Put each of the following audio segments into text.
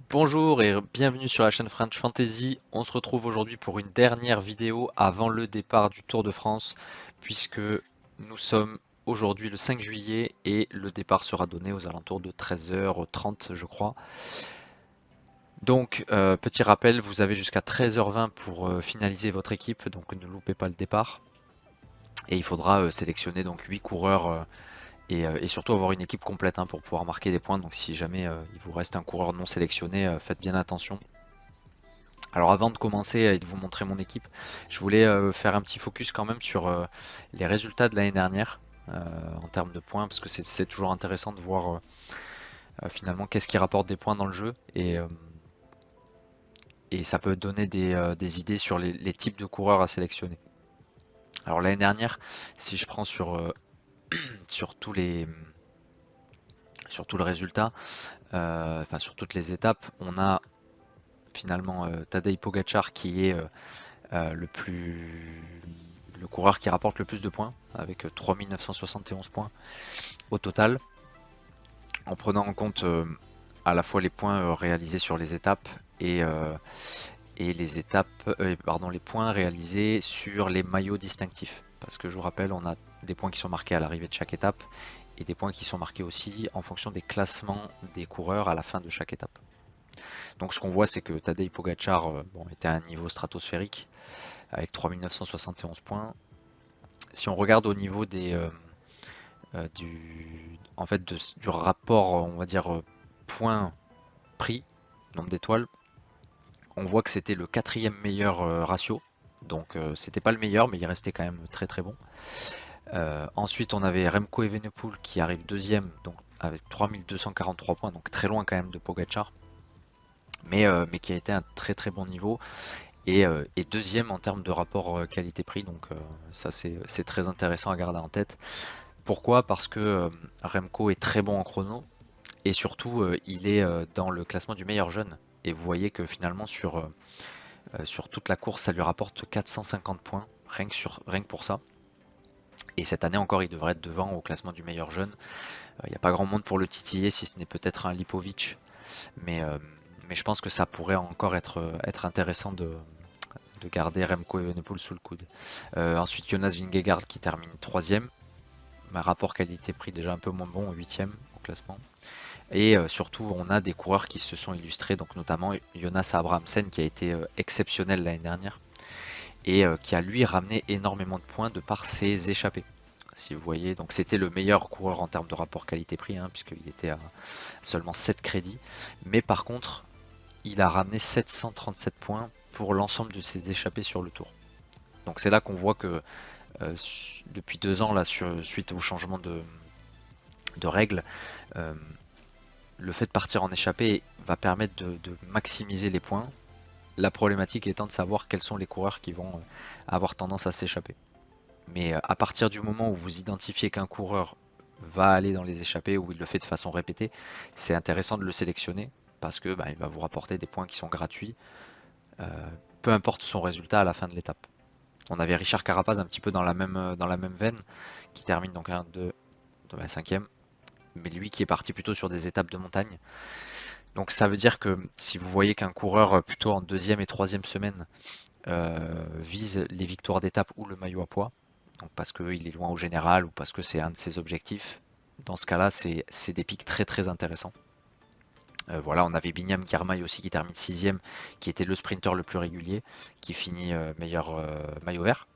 Bonjour et bienvenue sur la chaîne French Fantasy. On se retrouve aujourd'hui pour une dernière vidéo avant le départ du Tour de France, puisque nous sommes aujourd'hui le 5 juillet et le départ sera donné aux alentours de 13h30 je crois. Donc petit rappel, vous avez jusqu'à 13h20 pour finaliser votre équipe, donc ne loupez pas le départ. Et il faudra sélectionner donc 8 coureurs et surtout avoir une équipe complète pour pouvoir marquer des points. Donc si jamais il vous reste un coureur non sélectionné, faites bien attention. Alors avant de commencer et de vous montrer mon équipe, je voulais faire un petit focus quand même sur les résultats de l'année dernière en termes de points, parce que c'est toujours intéressant de voir finalement qu'est-ce qui rapporte des points dans le jeu et ça peut donner des idées sur les types de coureurs à sélectionner. Alors l'année dernière, si je prends sur sur tout le résultat, enfin sur toutes les étapes, on a finalement Tadej Pogacar qui est le coureur qui rapporte le plus de points, avec 3971 points au total, en prenant en compte à la fois les points réalisés sur les étapes et les points réalisés sur les maillots distinctifs. Parce que je vous rappelle, on a des points qui sont marqués à l'arrivée de chaque étape et des points qui sont marqués aussi en fonction des classements des coureurs à la fin de chaque étape. Donc ce qu'on voit, c'est que Tadej Pogacar était à un niveau stratosphérique avec 3971 points. Si on regarde au niveau du rapport, on va dire, points-prix, nombre d'étoiles, on voit que c'était le quatrième meilleur ratio. Donc c'était pas le meilleur, mais il restait quand même très très bon. Ensuite, on avait Remco Evenepoel qui arrive deuxième, donc avec 3243 points, donc très loin quand même de Pogacar, mais qui a été un très très bon niveau. Et deuxième en termes de rapport qualité-prix, donc ça c'est très intéressant à garder en tête. Pourquoi? Parce que Remco est très bon en chrono et surtout il est dans le classement du meilleur jeune. Et vous voyez que finalement sur toute la course ça lui rapporte 450 points rien que pour ça. Et cette année encore il devrait être devant au classement du meilleur jeune. Il n'y a pas grand monde pour le titiller si ce n'est peut-être un Lipovic. Mais, euh, mais je pense que ça pourrait encore être intéressant de garder Remco Evenepoel sous le coude. Ensuite Jonas Vingegaard qui termine troisième. Rapport qualité-prix déjà un peu moins bon, 8e au classement. Et surtout, on a des coureurs qui se sont illustrés, donc notamment Jonas Abrahamsen qui a été exceptionnel l'année dernière et qui a lui ramené énormément de points de par ses échappées. Si vous voyez, donc c'était le meilleur coureur en termes de rapport qualité-prix, puisqu'il était à seulement 7 crédits. Mais par contre, il a ramené 737 points pour l'ensemble de ses échappées sur le tour. Donc c'est là qu'on voit que depuis 2 ans, là, suite au changement de règles, euh, le fait de partir en échappée va permettre de maximiser les points. La problématique étant de savoir quels sont les coureurs qui vont avoir tendance à s'échapper. Mais à partir du moment où vous identifiez qu'un coureur va aller dans les échappées ou il le fait de façon répétée, c'est intéressant de le sélectionner parce que il va vous rapporter des points qui sont gratuits, euh, peu importe son résultat à la fin de l'étape. On avait Richard Carapaz un petit peu dans la même veine, qui termine donc 1, 2, 5e, mais lui qui est parti plutôt sur des étapes de montagne. Donc ça veut dire que si vous voyez qu'un coureur plutôt en deuxième et troisième semaine vise les victoires d'étape ou le maillot à poids, donc parce qu'il est loin au général ou parce que c'est un de ses objectifs, dans ce cas-là c'est des pics très très intéressants. Voilà, on avait Binyam Girmay aussi qui termine sixième, qui était le sprinter le plus régulier, qui finit meilleur maillot vert.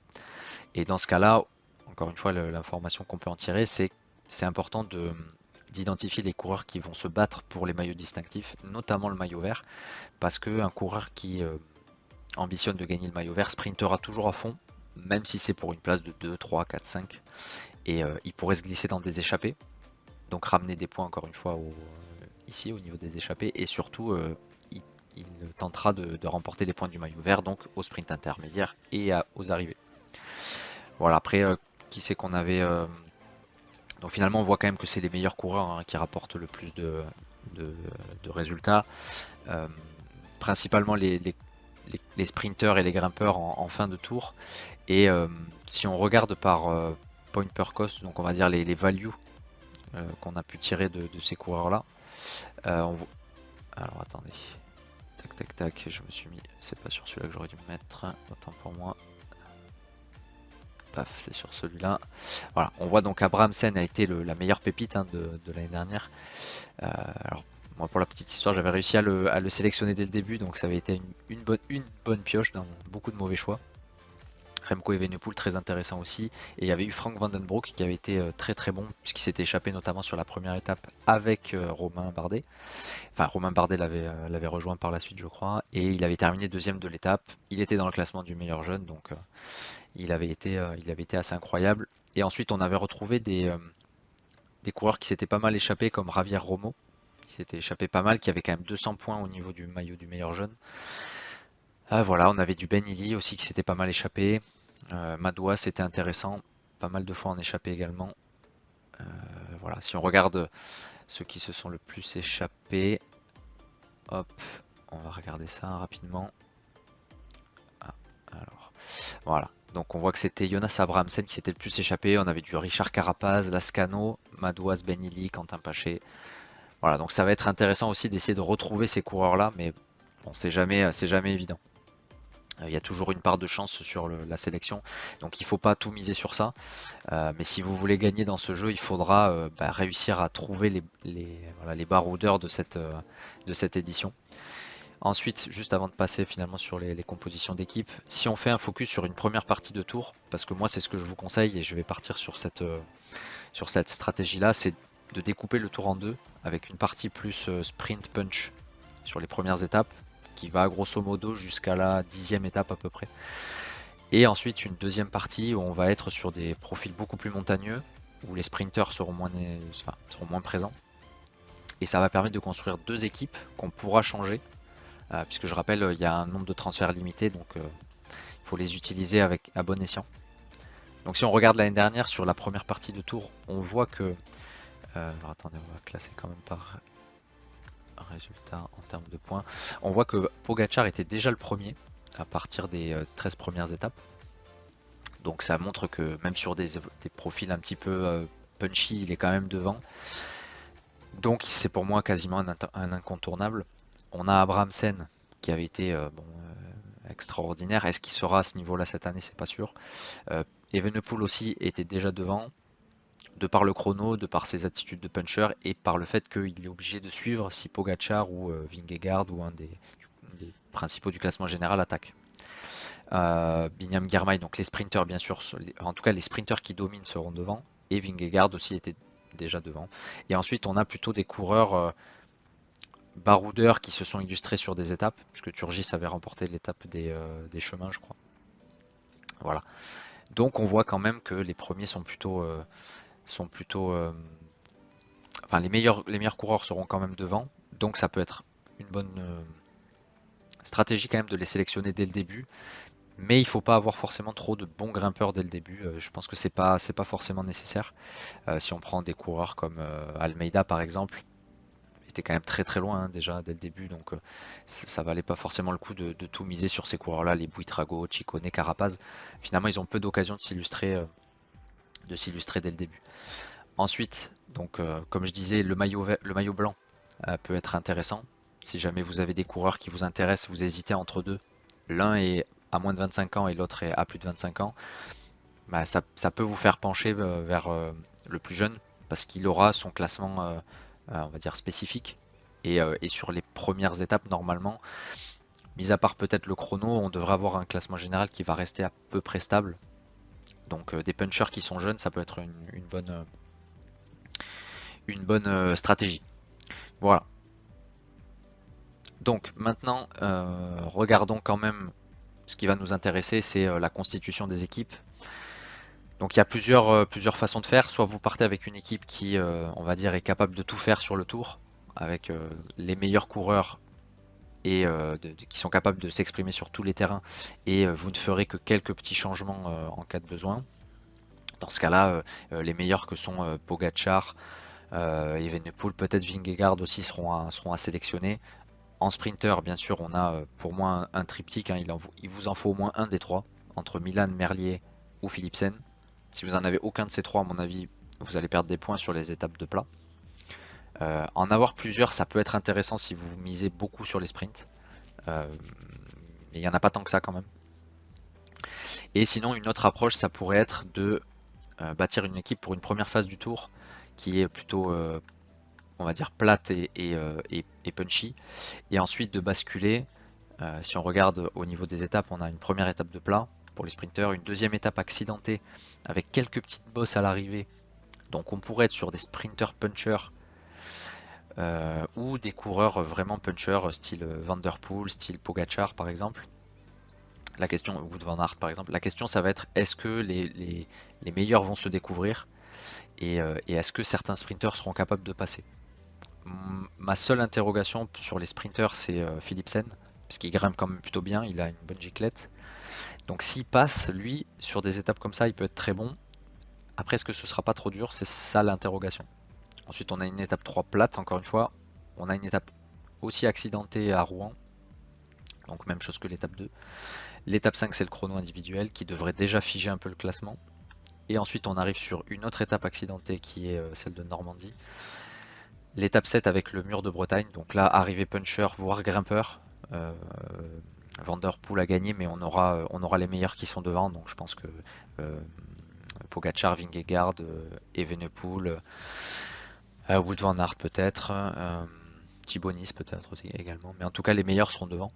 Et dans ce cas-là, encore une fois, l'information qu'on peut en tirer, c'est important d'identifier les coureurs qui vont se battre pour les maillots distinctifs, notamment le maillot vert, parce qu'un coureur qui ambitionne de gagner le maillot vert sprintera toujours à fond, même si c'est pour une place de 2, 3, 4, 5, et il pourrait se glisser dans des échappées, donc ramener des points encore une fois ici au niveau des échappées, et surtout il, il tentera de remporter les points du maillot vert, donc au sprint intermédiaire et aux arrivées. Voilà, après, qui c'est qu'on avait donc finalement, on voit quand même que c'est les meilleurs coureurs qui rapportent le plus de, de résultats. Euh, Principalement les sprinteurs et les grimpeurs en fin de tour. Et si on regarde par point per cost, donc on va dire les values qu'on a pu tirer de ces coureurs-là, Alors attendez. Tac tac tac, je me suis mis, c'est pas sur celui-là que j'aurais dû me mettre, autant pour moi. Paf, c'est sur celui-là. Voilà, on voit donc Abrahamsen a été la meilleure pépite hein, de l'année dernière. Alors moi pour la petite histoire, j'avais réussi à le sélectionner dès le début, donc ça avait été une bonne pioche dans beaucoup de mauvais choix. Remco Evenepoel très intéressant aussi, et il y avait eu Frank Vandenbroek qui avait été très très bon puisqu'il s'était échappé notamment sur la première étape avec Romain Bardet. Enfin, Romain Bardet l'avait rejoint par la suite, je crois, et il avait terminé deuxième de l'étape. Il était dans le classement du meilleur jeune, donc il avait été assez incroyable. Et ensuite, on avait retrouvé des coureurs qui s'étaient pas mal échappés, comme Javier Romo, qui s'était échappé pas mal, qui avait quand même 200 points au niveau du maillot du meilleur jeune. Voilà, on avait du Ben Illy aussi qui s'était pas mal échappé. Madouas, c'était intéressant, pas mal de fois en échappé également. Voilà, si on regarde ceux qui se sont le plus échappés, hop, on va regarder ça rapidement. Ah, alors, voilà. Donc on voit que c'était Jonas Abrahamsen qui s'était le plus échappé. On avait du Richard Carapaz, Lascano, Madouas, Ben Illy, Quentin Paché. Voilà, donc ça va être intéressant aussi d'essayer de retrouver ces coureurs-là, mais bon, c'est jamais évident. Il y a toujours une part de chance sur la sélection, donc il ne faut pas tout miser sur ça. Mais si vous voulez gagner dans ce jeu, il faudra réussir à trouver les baroudeurs de cette édition. Ensuite, juste avant de passer finalement sur les compositions d'équipe, si on fait un focus sur une première partie de tour, parce que moi c'est ce que je vous conseille et je vais partir sur cette stratégie-là, c'est de découper le tour en deux avec une partie plus sprint punch sur les premières étapes, qui va grosso modo jusqu'à la 10e étape à peu près. Et ensuite une deuxième partie où on va être sur des profils beaucoup plus montagneux, où les sprinters seront moins présents. Et ça va permettre de construire deux équipes qu'on pourra changer, puisque je rappelle, il y a un nombre de transferts limité, donc il faut les utiliser à bon escient. Donc si on regarde l'année dernière sur la première partie de tour, on voit que... alors attendez, on va classer quand même par résultat en termes de points. On voit que Pogacar était déjà le premier à partir des 13 premières étapes. Donc ça montre que même sur des profils un petit peu punchy, il est quand même devant. Donc c'est pour moi quasiment un incontournable. On a Abrahamsen qui avait été extraordinaire. Est-ce qu'il sera à ce niveau-là cette année? C'est pas sûr. Evenepoel aussi était déjà devant, de par le chrono, de par ses attitudes de puncher et par le fait qu'il est obligé de suivre si Pogacar ou Vingegaard ou un des principaux du classement général attaque. Binyam Girmay, donc les sprinters bien sûr, en tout cas les sprinters qui dominent seront devant, et Vingegaard aussi était déjà devant. Et ensuite on a plutôt des coureurs baroudeurs qui se sont illustrés sur des étapes, puisque Turgis avait remporté l'étape des chemins je crois. Voilà. Donc on voit quand même que les premiers sont plutôt... enfin les meilleurs coureurs seront quand même devant, donc ça peut être une bonne stratégie quand même de les sélectionner dès le début. Mais il ne faut pas avoir forcément trop de bons grimpeurs dès le début. Je pense que c'est pas forcément nécessaire. Si on prend des coureurs comme Almeida par exemple, il était quand même très très loin hein, déjà dès le début, donc ça valait pas forcément le coup de tout miser sur ces coureurs-là, les Buitrago, Ciccone, Carapaz. Finalement, ils ont peu d'occasion de s'illustrer dès le début. Ensuite, donc comme je disais, le maillot blanc peut être intéressant. Si jamais vous avez des coureurs qui vous intéressent, vous hésitez entre deux. L'un est à moins de 25 ans et l'autre est à plus de 25 ans, bah, ça peut vous faire pencher vers le plus jeune parce qu'il aura son classement, on va dire, spécifique. Et sur les premières étapes, normalement, mis à part peut-être le chrono, on devrait avoir un classement général qui va rester à peu près stable. Donc des punchers qui sont jeunes, ça peut être une bonne stratégie. Voilà. Donc maintenant, regardons quand même ce qui va nous intéresser, c'est la constitution des équipes. Donc il y a plusieurs façons de faire. Soit vous partez avec une équipe qui, on va dire, est capable de tout faire sur le tour, avec les meilleurs coureurs et qui sont capables de s'exprimer sur tous les terrains, et vous ne ferez que quelques petits changements en cas de besoin. Dans ce cas-là, les meilleurs que sont Pogacar, Evenepoel, peut-être Vingegaard aussi seront à sélectionner. En sprinter, bien sûr, on a pour moi un triptyque, hein, il vous en faut au moins un des trois, entre Milan, Merlier ou Philipsen. Si vous n'en avez aucun de ces trois, à mon avis, vous allez perdre des points sur les étapes de plat. En avoir plusieurs, ça peut être intéressant si vous misez beaucoup sur les sprints. Mais il n'y en a pas tant que ça quand même. Et sinon, une autre approche, ça pourrait être de bâtir une équipe pour une première phase du tour qui est plutôt, on va dire, plate et punchy. Et ensuite de basculer, si on regarde au niveau des étapes, on a une première étape de plat pour les sprinters, une deuxième étape accidentée avec quelques petites bosses à l'arrivée. Donc on pourrait être sur des sprinters punchers ou des coureurs vraiment punchers style Van Der Poel, style Pogacar par exemple. La question, Wout van Aert par exemple, la question ça va être est-ce que les meilleurs vont se découvrir et est-ce que certains sprinters seront capables de passer. Ma seule interrogation sur les sprinters c'est Philipsen, parce qu'il grimpe quand même plutôt bien, il a une bonne giclette. Donc s'il passe, lui, sur des étapes comme ça, il peut être très bon. Après, est-ce que ce sera pas trop dur? C'est ça l'interrogation. Ensuite, on a une étape 3 plate, encore une fois. On a une étape aussi accidentée à Rouen. Donc même chose que l'étape 2. L'étape 5, c'est le chrono individuel qui devrait déjà figer un peu le classement. Et ensuite, on arrive sur une autre étape accidentée qui est celle de Normandie. L'étape 7 avec le mur de Bretagne. Donc là, arrivée puncher, voire grimpeur. Van Der Poel a gagné, mais on aura les meilleurs qui sont devant. Donc je pense que Pogacar, Vingegaard, Evenepoel, Wout van Aert peut-être, Thibaut Nice peut-être aussi également. Mais en tout cas, les meilleurs seront devant.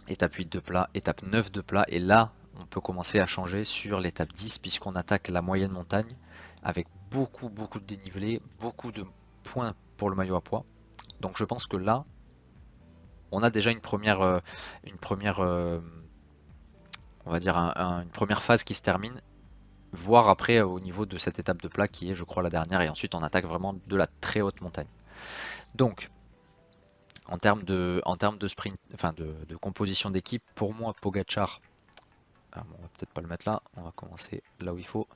Étape 8 de plat, étape 9 de plat. Et là, on peut commencer à changer sur l'étape 10 puisqu'on attaque la moyenne montagne avec beaucoup de dénivelé, beaucoup de points pour le maillot à pois. Donc je pense que là, on a déjà une première on va dire une première phase qui se termine, voire après au niveau de cette étape de plat qui est je crois la dernière, et ensuite on attaque vraiment de la très haute montagne. Donc en termes de sprint, enfin de composition d'équipe, pour moi Pogacar, bon, on va peut-être pas le mettre là, on va commencer là où il faut.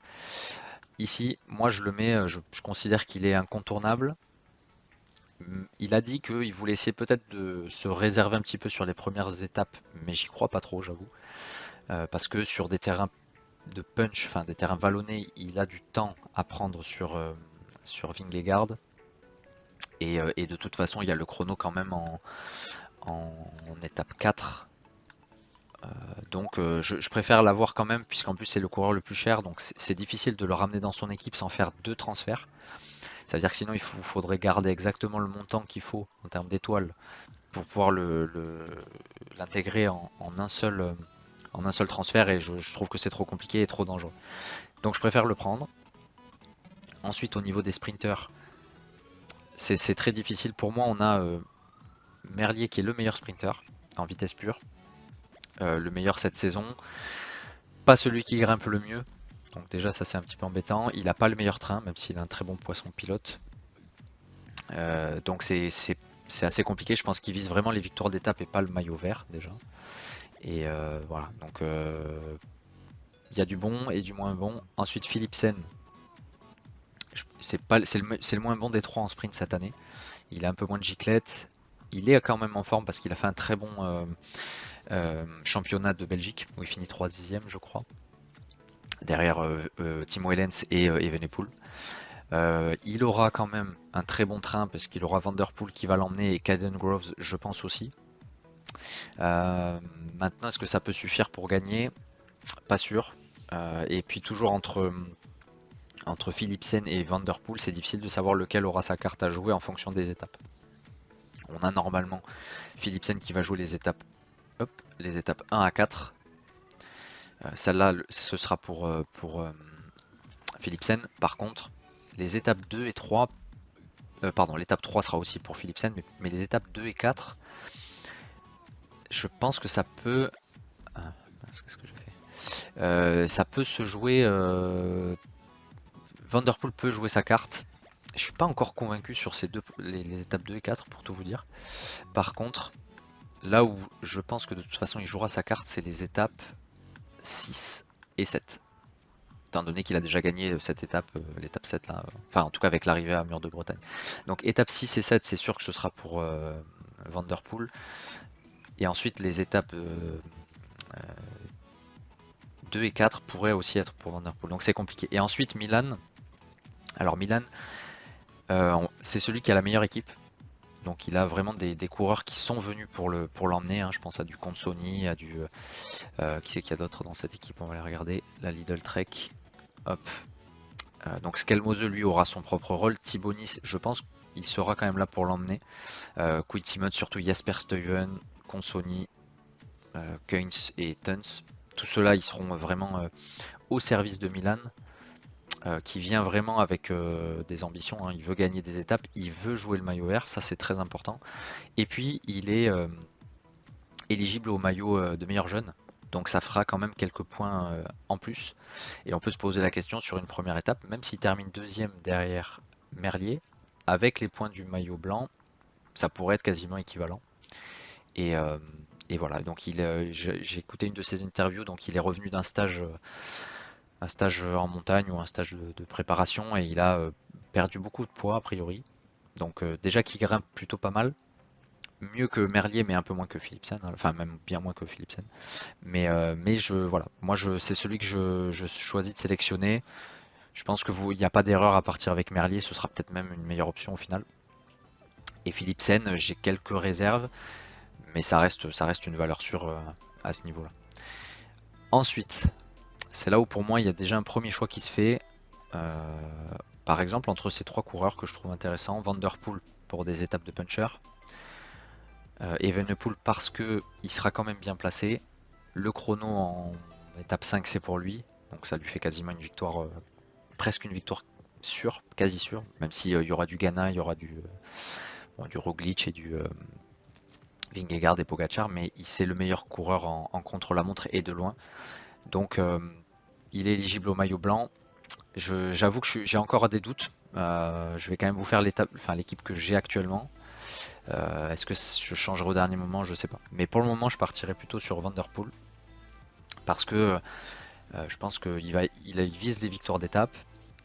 Ici, moi je le mets, je considère qu'il est incontournable. Il a dit qu'il voulait essayer peut-être de se réserver un petit peu sur les premières étapes, mais j'y crois pas trop, j'avoue. Parce que sur des terrains de punch, enfin des terrains vallonnés, il a du temps à prendre sur Vingegaard. Et de toute façon, il y a le chrono quand même en étape 4. Donc je préfère l'avoir quand même, puisqu'en plus c'est le coureur le plus cher, donc c'est difficile de le ramener dans son équipe sans faire deux transferts. Ça veut dire que sinon il faudrait garder exactement le montant qu'il faut en termes d'étoiles pour pouvoir l'intégrer en un seul transfert, et je trouve que c'est trop compliqué et trop dangereux. Donc je préfère le prendre. Ensuite, au niveau des sprinters, c'est très difficile. Pour moi, on a Merlier qui est le meilleur sprinter en vitesse pure. Le meilleur cette saison. Pas celui qui grimpe le mieux. Donc déjà, ça c'est un petit peu embêtant. Il n'a pas le meilleur train, même s'il a un très bon poisson pilote. Donc c'est assez compliqué. Je pense qu'il vise vraiment les victoires d'étape et pas le maillot vert déjà. Et voilà. Donc il y a du bon et du moins bon. Ensuite, Philipsen. C'est le moins bon des trois en sprint cette année. Il a un peu moins de giclette. Il est quand même en forme parce qu'il a fait un très bon championnat de Belgique où il finit 3e je crois. Derrière Timo Ehlens et Evenepoel. Il aura quand même un très bon train parce qu'il aura Van Der Poel qui va l'emmener et Caden Groves je pense aussi. Maintenant est-ce que ça peut suffire pour gagner? Pas sûr. Et puis toujours entre Philipsen et Van Der Poel, c'est difficile de savoir lequel aura sa carte à jouer en fonction des étapes. On a normalement Philipsen qui va jouer les étapes, les étapes 1 à 4. Celle-là, ce sera pour Philipsen. Par contre, les étapes 2 et 3, pardon, l'étape 3 sera aussi pour Philipsen, mais les étapes 2 et 4, je pense que ça peut... Qu'est-ce que j'ai fait? Ça peut se jouer... Van Der Poel peut jouer sa carte. Je suis pas encore convaincu sur les étapes 2 et 4 pour tout vous dire. Par contre, là où je pense que de toute façon il jouera sa carte, c'est les étapes 6 et 7. Étant donné qu'il a déjà gagné cette étape, l'étape 7 là, enfin en tout cas avec l'arrivée à Mur de Bretagne. Donc étape 6 et 7, c'est sûr que ce sera pour Van Der Poel. Et ensuite les étapes 2 et 4 pourraient aussi être pour Van Der Poel. Donc c'est compliqué. Et ensuite Milan. Alors Milan, C'est celui qui a la meilleure équipe. Donc il a vraiment des coureurs qui sont venus pour l'emmener, hein. Je pense à du Consoni, à du... qui c'est qu'il y a d'autres dans cette équipe? On va les regarder. La Lidl Trek. Hop. Donc Skelmose, lui, aura son propre rôle. Thibaut Nice, je pense qu'il sera quand même là pour l'emmener. Quid Simon, surtout Jasper Stuyven, Consoni, Kuhns et Tuns. Tous ceux-là, ils seront vraiment au service de Milan. Qui vient vraiment avec des ambitions, hein. Il veut gagner des étapes, il veut jouer le maillot vert, ça c'est très important. Et puis il est éligible au maillot de meilleur jeune, donc ça fera quand même quelques points en plus. Et on peut se poser la question sur une première étape, même s'il termine deuxième derrière Merlier, avec les points du maillot blanc, ça pourrait être quasiment équivalent. Et, euh, et voilà, donc j'ai écouté une de ses interviews, donc il est revenu d'un stage. Un stage en montagne ou un stage de préparation et il a perdu beaucoup de poids a priori. Donc déjà qu'il grimpe plutôt pas mal, mieux que Merlier mais un peu moins que Philipsen, hein. Enfin même bien moins que Philipsen. Mais voilà, moi c'est celui que je choisis de sélectionner. Je pense que il n'y a pas d'erreur à partir avec Merlier, ce sera peut-être même une meilleure option au final. Et Philipsen, j'ai quelques réserves, mais ça reste une valeur sûre à ce niveau-là. Ensuite, c'est là où pour moi il y a déjà un premier choix qui se fait. Euh, Par exemple, entre ces trois coureurs que je trouve intéressants, Van Der Poel pour des étapes de puncher, Evenepoel parce que il sera quand même bien placé. Le chrono en étape 5 c'est pour lui, donc ça lui fait quasiment une victoire, presque une victoire sûre, quasi sûre, même s'il y aura du Ghana, il y aura du Roglic et du Vingegaard et Pogacar, mais c'est le meilleur coureur en contre-la-montre et de loin. Donc il est éligible au maillot blanc. J'avoue que j'ai encore des doutes. Je vais quand même vous faire l'équipe que j'ai actuellement. Est-ce que je changerai au dernier moment? Je sais pas. Mais pour le moment, je partirai plutôt sur Van Der Poel parce que je pense qu'il vise des victoires d'étape.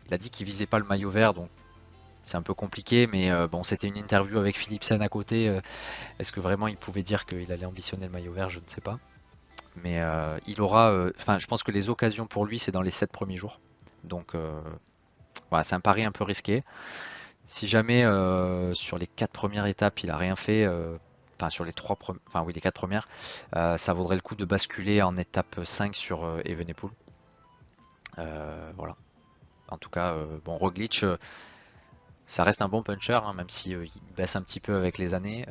Il a dit qu'il visait pas le maillot vert, donc c'est un peu compliqué. Mais bon, c'était une interview avec Philipsen à côté. Est-ce que vraiment il pouvait dire qu'il allait ambitionner le maillot vert? Je ne sais pas. Mais il aura. Enfin, je pense que les occasions pour lui, c'est dans les 7 premiers jours. Donc voilà, c'est un pari un peu risqué. Si jamais sur les 4 premières étapes il a rien fait, enfin sur les enfin oui les 4 premières, ça vaudrait le coup de basculer en étape 5 sur Evenepoel. Voilà. En tout cas, bon Roglic, ça reste un bon puncher, hein, même si il baisse un petit peu avec les années.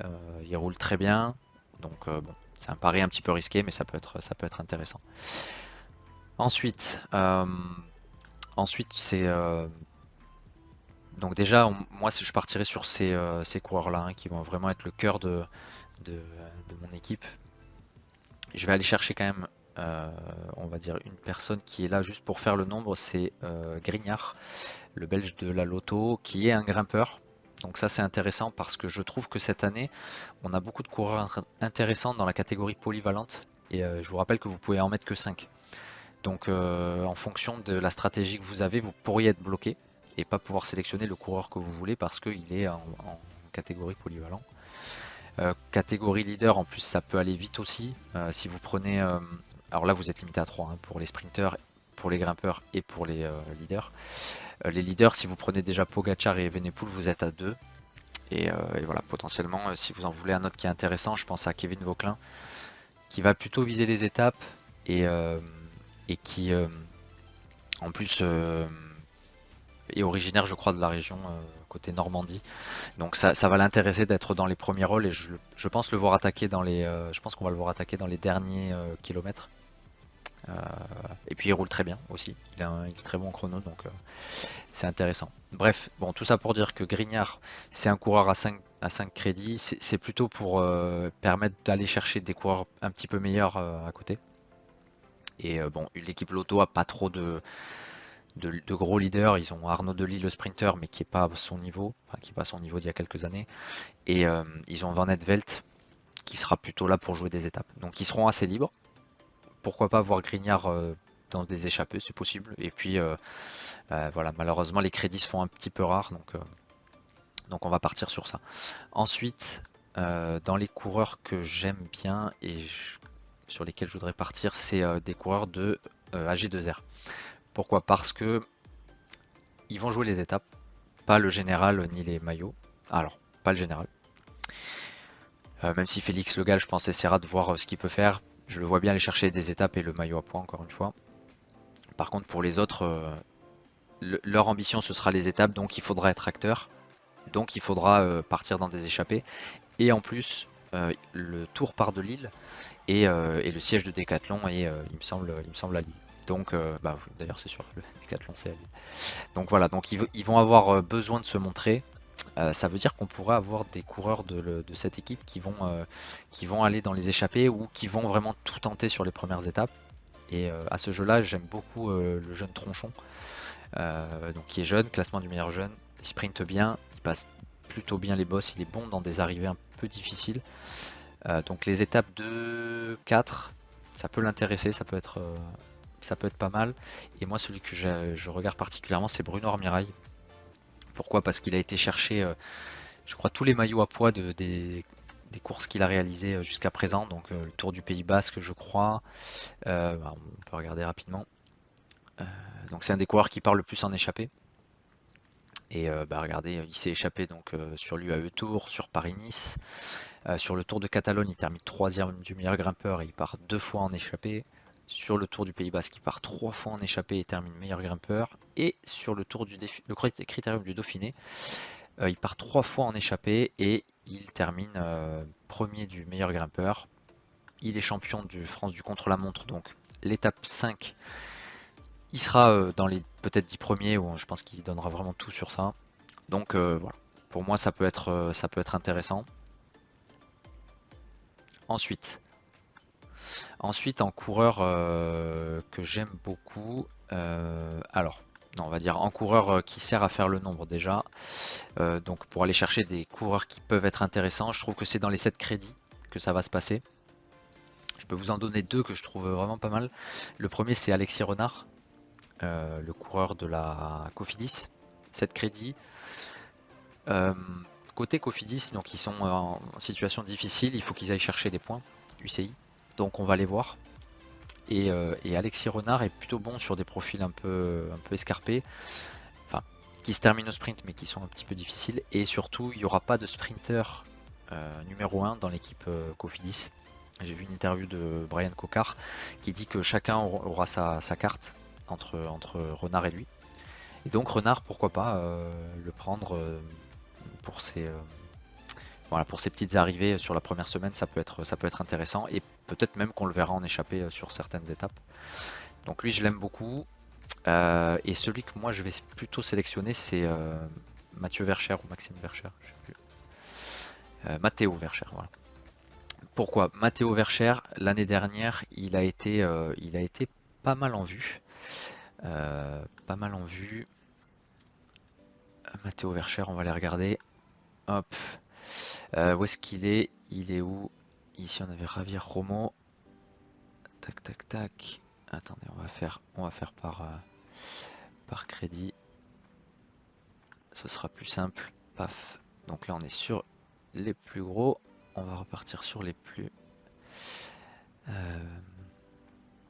Il roule très bien, donc bon, c'est un pari un petit peu risqué, mais ça peut être intéressant. Ensuite, ensuite c'est donc déjà, moi je partirais sur ces coureurs-là, hein, qui vont vraiment être le cœur de mon équipe. Je vais aller chercher quand même, on va dire, une personne qui est là juste pour faire le nombre, c'est Grignard, le Belge de la Lotto, qui est un grimpeur. Donc ça c'est intéressant parce que je trouve que cette année, on a beaucoup de coureurs intéressants dans la catégorie polyvalente. Et je vous rappelle que vous pouvez en mettre que 5. Donc en fonction de la stratégie que vous avez, vous pourriez être bloqué et pas pouvoir sélectionner le coureur que vous voulez parce qu'il est en catégorie polyvalent. Catégorie leader, en plus ça peut aller vite aussi. Si vous prenez, alors là vous êtes limité à 3 hein, pour les sprinters, pour les grimpeurs et pour les leaders. Les leaders, si vous prenez déjà Pogacar et Evenepoel, vous êtes à 2. Et voilà, potentiellement, si vous en voulez un autre qui est intéressant, je pense à Kevin Vauquelin, qui va plutôt viser les étapes et qui, en plus, est originaire, je crois, de la région côté Normandie. Donc ça va l'intéresser d'être dans les premiers rôles et je pense le voir attaquer je pense qu'on va le voir attaquer dans les derniers kilomètres. Euh, et puis il roule très bien aussi. Il est très bon chrono, donc c'est intéressant. Bref, bon, tout ça pour dire que Grignard, c'est un coureur à 5 crédits. C'est plutôt pour permettre d'aller chercher des coureurs un petit peu meilleurs à côté. Et bon, l'équipe Lotto a pas trop de gros leaders. Ils ont Arnaud Delis, le sprinter, mais qui est pas à son niveau, enfin, qui est pas à son niveau d'il y a quelques années. Et ils ont Van Velt, qui sera plutôt là pour jouer des étapes. Donc ils seront assez libres. Pourquoi pas voir Grignard dans des échappées, c'est possible. Et puis voilà, malheureusement les crédits se font un petit peu rares, donc on va partir sur ça. Ensuite, dans les coureurs que j'aime bien et sur lesquels je voudrais partir, c'est des coureurs de AG2R. Pourquoi? Parce que ils vont jouer les étapes. pas le général ni les maillots. Alors, pas le général. Même si Félix Le Gall, je pense, essaiera de voir ce qu'il peut faire. Je le vois bien aller chercher des étapes et le maillot à points, encore une fois. Par contre, pour les autres, leur ambition, ce sera les étapes, donc il faudra être acteur. Donc il faudra partir dans des échappées. Et en plus, le Tour part de Lille et le siège de Decathlon est, il me semble à Lille. Donc, bah, d'ailleurs c'est sûr, le Decathlon c'est à Lille. Donc voilà, donc ils vont avoir besoin de se montrer. Ça veut dire qu'on pourrait avoir des coureurs de cette équipe qui vont aller dans les échappées ou qui vont vraiment tout tenter sur les premières étapes. Et à ce jeu-là, j'aime beaucoup le jeune Tronchon, donc qui est jeune, classement du meilleur jeune. Il sprinte bien, il passe plutôt bien les bosses, il est bon dans des arrivées un peu difficiles. Donc les étapes 2, 4, ça peut l'intéresser, ça peut être pas mal. Et moi, celui que je regarde particulièrement, c'est Bruno Armirail. Pourquoi? Parce qu'il a été chercher, je crois, tous les maillots à poids des courses qu'il a réalisées jusqu'à présent. Donc le Tour du Pays Basque, je crois. Bah, on peut regarder rapidement. Donc c'est un des coureurs qui part le plus en échappée. Et bah, regardez, il s'est échappé donc sur l'UAE Tour, sur Paris-Nice. Sur le Tour de Catalogne, il termine 3e du meilleur grimpeur et il part 2 fois en échappée. Sur le Tour du Pays Basque, il part 3 fois en échappée et termine meilleur grimpeur. Et sur le Tour le Critérium du Dauphiné, il part 3 fois en échappée et il termine premier du meilleur grimpeur. Il est champion de France du contre-la-montre, donc l'étape 5, il sera dans les peut-être 10 premiers, où je pense qu'il donnera vraiment tout sur ça. Donc voilà, pour moi ça peut être intéressant. Ensuite, en coureur que j'aime beaucoup, alors, non, on va dire en coureur qui sert à faire le nombre déjà. Donc pour aller chercher des coureurs qui peuvent être intéressants, je trouve que c'est dans les 7 crédits que ça va se passer. Je peux vous en donner deux que je trouve vraiment pas mal. Le premier, c'est Alexis Renard, le coureur de la Cofidis, 7 crédits. Côté Cofidis, donc ils sont en situation difficile, il faut qu'ils aillent chercher des points UCI, donc on va les voir. Et Alexis Renard est plutôt bon sur des profils un peu escarpés, enfin qui se terminent au sprint mais qui sont un petit peu difficiles. Et surtout, il n'y aura pas de sprinter numéro 1 dans l'équipe Cofidis. J'ai vu une interview de Brian Cocard qui dit que chacun aura sa carte entre Renard et lui. Et donc Renard, pourquoi pas le prendre pour ses petites arrivées sur la première semaine, ça peut être intéressant, et peut-être même qu'on le verra en échappée sur certaines étapes. Donc lui, je l'aime beaucoup. Et celui que moi je vais plutôt sélectionner, c'est Mathieu Vercher ou Maxime Vercher, je sais plus. Matteo Vercher, voilà. Pourquoi? Matteo Vercher, l'année dernière, il a été pas mal en vue. Matteo Vercher, on va les regarder. Hop. Où est-ce qu'il est? Il est où? Ici on avait Javier Romo. Tac tac tac. Attendez, on va faire par crédit. Ce sera plus simple. Paf. Donc là on est sur les plus gros. On va repartir sur les plus.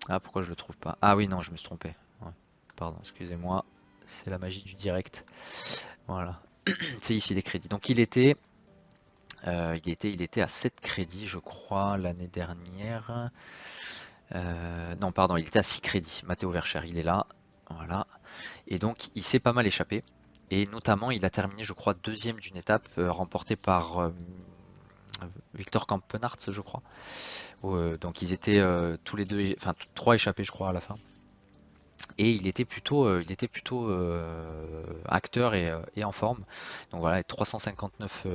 Ah, pourquoi je le trouve pas? Ah oui, non, je me suis trompé. Ouais. Pardon, excusez-moi. C'est la magie du direct. Voilà. C'est ici les crédits. Donc il était à 7 crédits, je crois, l'année dernière. Non, pardon, il était à 6 crédits. Matteo Vercher, il est là. Voilà. Et donc, il s'est pas mal échappé. Et notamment, il a terminé, je crois, deuxième d'une étape remportée par Victor Campenart, je crois. Donc, ils étaient tous les deux, enfin, trois échappés, je crois, à la fin. Et il était plutôt acteur et en forme. Donc voilà, 359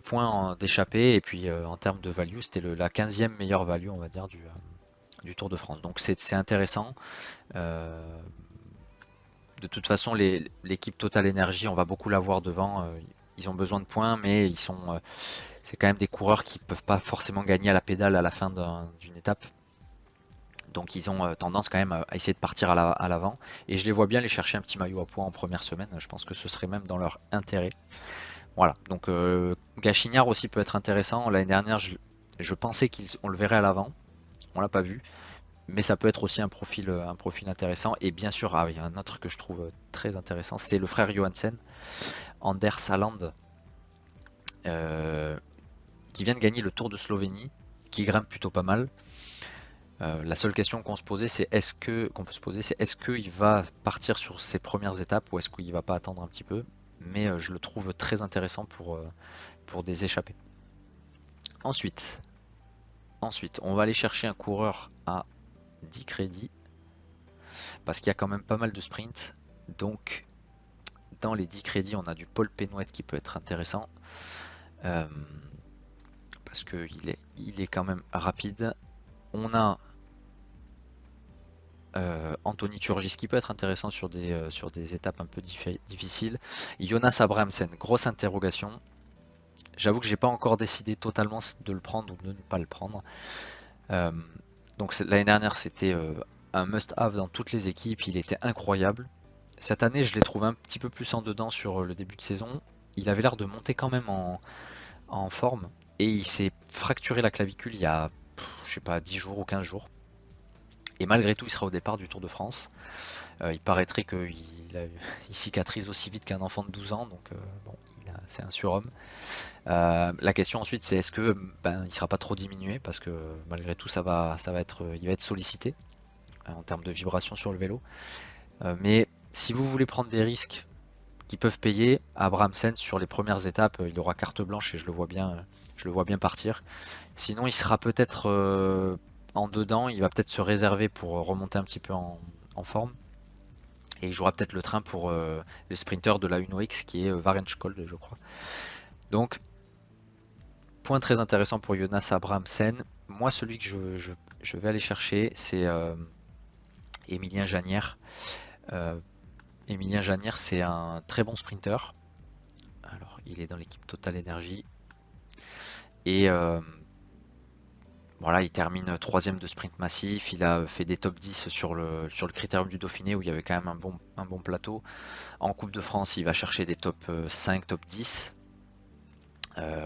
points d'échappée, et puis en termes de value, c'était la 15e meilleure value, on va dire, du Tour de France. Donc c'est intéressant. De toute façon, l'équipe Total Energy, on va beaucoup la voir devant. Ils ont besoin de points, mais c'est quand même des coureurs qui peuvent pas forcément gagner à la pédale à la fin d'une étape. Donc ils ont tendance quand même à essayer de partir à l'avant. Et je les vois bien aller chercher un petit maillot à points en première semaine. Je pense que ce serait même dans leur intérêt. Voilà, donc Gachignard aussi peut être intéressant. L'année dernière, je pensais qu'on le verrait à l'avant. On l'a pas vu. Mais ça peut être aussi un profil intéressant. Et bien sûr, il y a un autre que je trouve très intéressant, c'est le frère Johansen, Anders Saland, euh, qui vient de gagner le Tour de Slovénie, qui grimpe plutôt pas mal. La seule question qu'on se posait, c'est qu'on peut se poser, c'est est-ce qu'il va partir sur ses premières étapes ou est-ce qu'il va pas attendre un petit peu. Mais je le trouve très intéressant pour des échappées. Ensuite, on va aller chercher un coureur à 10 crédits parce qu'il y a quand même pas mal de sprints. Donc, dans les 10 crédits, on a du Paul Pénouette qui peut être intéressant euh, parce qu'il est quand même rapide. On a Anthony Turgis qui peut être intéressant sur des étapes un peu difficiles. Jonas Abrahamsen, grosse interrogation. J'avoue que j'ai pas encore décidé totalement de le prendre ou de ne pas le prendre. Euh, donc l'année dernière c'était un must-have dans toutes les équipes, il était incroyable. Cette année je l'ai trouvé un petit peu plus en dedans sur le début de saison. Il avait l'air de monter quand même en forme et il s'est fracturé la clavicule il y a je sais pas 10 jours ou 15 jours. Et malgré tout il sera au départ du Tour de France. Il paraîtrait il cicatrise aussi vite qu'un enfant de 12 ans, donc bon, c'est un surhomme. La question ensuite, c'est est-ce que il sera pas trop diminué parce que malgré tout, il va être sollicité en termes de vibration sur le vélo. Mais si vous voulez prendre des risques qui peuvent payer, Abrahamsen sur les premières étapes, il aura carte blanche et je le vois bien partir. Sinon, il sera peut-être en dedans, il va peut-être se réserver pour remonter un petit peu en forme. Et il jouera peut-être le train pour le sprinter de la Uno X qui est Varenskold, je crois. Donc, point très intéressant pour Jonas Abrahamsen. Moi, celui que je vais aller chercher, c'est Emilien Janière. Emilien Janière, c'est un très bon sprinter. Alors, il est dans l'équipe Total Energy. Et voilà, il termine troisième de sprint massif. Il a fait des top 10 sur le critérium du Dauphiné où il y avait quand même un bon plateau. En Coupe de France, il va chercher des top 5, top 10.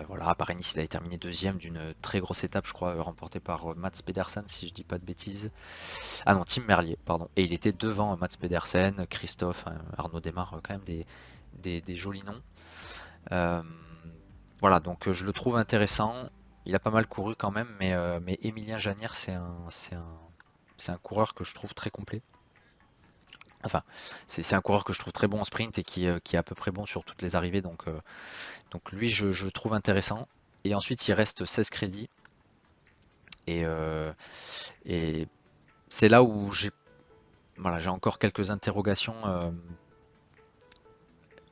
Voilà, à Paris-Nice, il avait terminé deuxième d'une très grosse étape, je crois, remportée par Mats Pedersen, si je dis pas de bêtises. Ah non, Tim Merlier, pardon. Et il était devant Mats Pedersen, Christophe, Arnaud Démarre, quand même des jolis noms. Euh, voilà, donc je le trouve intéressant. Il a pas mal couru quand même, mais Emilien Janière, c'est un coureur que je trouve très complet. Enfin, c'est un coureur que je trouve très bon en sprint et qui est à peu près bon sur toutes les arrivées, donc lui, je le trouve intéressant. Et ensuite, il reste 16 crédits. Et, et c'est là où j'ai encore quelques interrogations.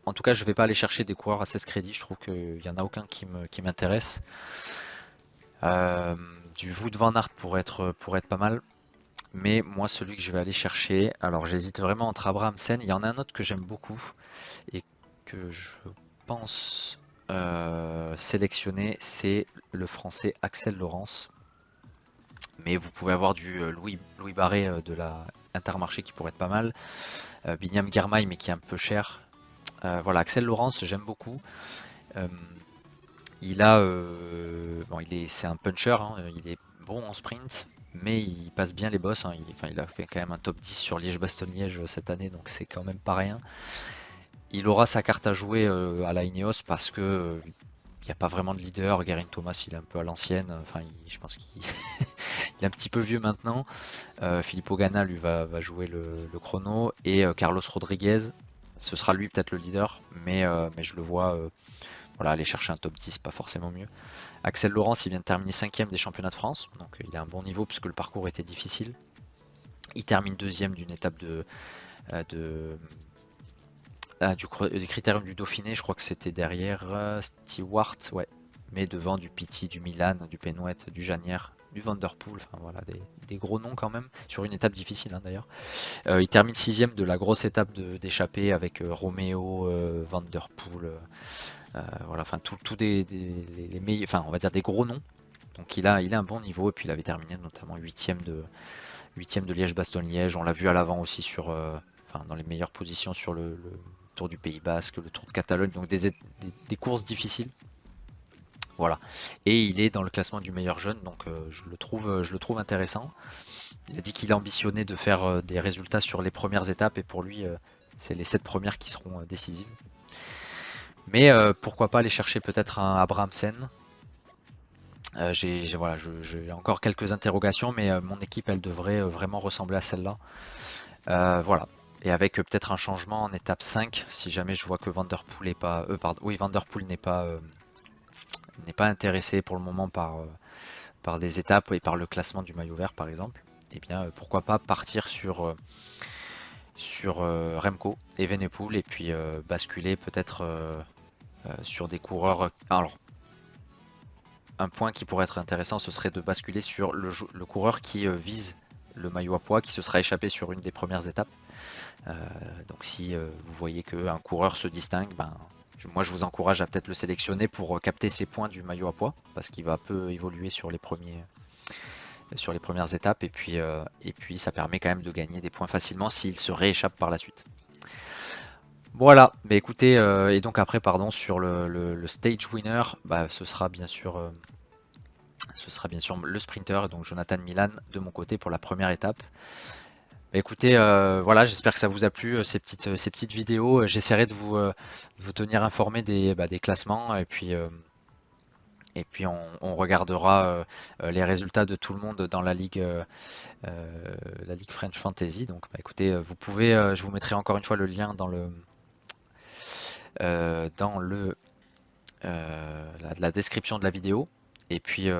En tout cas, je ne vais pas aller chercher des coureurs à 16 crédits. Je trouve qu'il n'y en a aucun qui m'intéresse. Euh, du Wout van Aert pour être pas mal. Mais moi, celui que je vais aller chercher, alors j'hésite vraiment entre Abrahamsen. Il y en a un autre que j'aime beaucoup et que je pense sélectionner, c'est le français Axel Laurence. Mais vous pouvez avoir du Louis Barré de la Intermarché qui pourrait être pas mal. Binyam Girmay mais qui est un peu cher. Voilà, Axel Laurence, j'aime beaucoup. Euh, c'est un puncher, hein, il est bon en sprint, mais il passe bien les bosses, hein. Il a fait quand même un top 10 sur Liège-Bastogne-Liège cette année, donc c'est quand même pas rien. Il aura sa carte à jouer à la Ineos parce que il n'y a pas vraiment de leader. Geraint Thomas, il est un peu à l'ancienne. Enfin, je pense qu'il il est un petit peu vieux maintenant. Filippo Ganna, lui, va jouer le chrono. Et Carlos Rodriguez, ce sera lui peut-être le leader. Mais je le vois voilà, aller chercher un top 10, pas forcément mieux. Axel Laurence, il vient de terminer 5ème des championnats de France. Donc il a un bon niveau puisque le parcours était difficile. Il termine deuxième d'une étape de du critérium du Dauphiné, je crois que c'était derrière Stewart, ouais. Mais devant du Pitti, du Milan, du Penouette, du Janière, du Van Der Poel, enfin voilà, des gros noms quand même, sur une étape difficile hein, d'ailleurs. Il termine 6ème de la grosse étape d'échappée avec Roméo, Van Der Poel, voilà, enfin tout les meilleurs, enfin on va dire des gros noms. Donc il a un bon niveau et puis il avait terminé notamment 8ème de Liège-Bastogne-Liège. On l'a vu à l'avant aussi dans les meilleures positions sur le Tour du Pays Basque, le Tour de Catalogne, donc des courses difficiles. Voilà. Et il est dans le classement du meilleur jeune, donc je le trouve intéressant. Il a dit qu'il ambitionnait de faire des résultats sur les premières étapes, et pour lui, c'est les 7 premières qui seront décisives. Mais pourquoi pas aller chercher peut-être un Abrahamsen. Voilà, j'ai encore quelques interrogations, mais mon équipe, elle devrait vraiment ressembler à celle-là. Voilà. Et avec peut-être un changement en étape 5, si jamais je vois que Vanderpool est pas, pardon, oui, Vanderpool n'est pas intéressé pour le moment par des étapes et par le classement du maillot vert, par exemple. Et bien, pourquoi pas partir sur Remco et Evenepoel, et puis basculer peut-être sur des coureurs. Alors, un point qui pourrait être intéressant, ce serait de basculer sur le coureur qui vise le maillot à pois, qui se sera échappé sur une des premières étapes. Donc si vous voyez qu'un coureur se distingue, ben, moi je vous encourage à peut-être le sélectionner pour capter ses points du maillot à pois, parce qu'il va peu évoluer sur les premières étapes, et puis ça permet quand même de gagner des points facilement s'il se rééchappe par la suite. Voilà, mais écoutez, et donc après, pardon, sur le stage winner, bah, ce sera bien sûr le sprinter, donc Jonathan Milan de mon côté pour la première étape. Bah, écoutez, voilà, j'espère que ça vous a plu, ces petites vidéos. J'essaierai de vous tenir informé des classements, et puis on regardera les résultats de tout le monde dans la Ligue French Fantasy. Donc bah, écoutez, vous pouvez, je vous mettrai encore une fois le lien dans la description de la vidéo. Et puis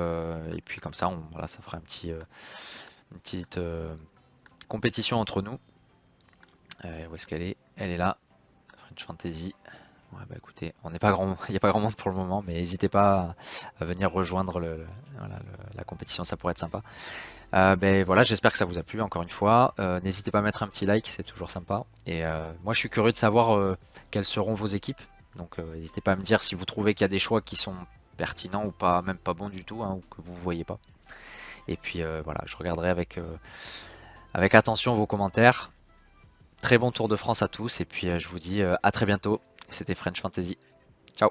comme ça, voilà, ça fera une petite compétition entre nous. Où est-ce qu'elle est? Elle est là, French Fantasy. Ouais, bah écoutez, on n'est pas grand, il n'y a pas grand monde pour le moment, mais n'hésitez pas à venir rejoindre voilà, la compétition, ça pourrait être sympa. Ben voilà, j'espère que ça vous a plu encore une fois. N'hésitez pas à mettre un petit like, c'est toujours sympa. Et moi, je suis curieux de savoir quelles seront vos équipes. Donc, n'hésitez pas à me dire si vous trouvez qu'il y a des choix qui sont pertinents ou pas, même pas bons du tout, hein, ou que vous ne voyez pas. Et puis voilà, je regarderai avec attention vos commentaires. Très bon Tour de France à tous, et puis je vous dis à très bientôt. C'était French Fantasy. Ciao!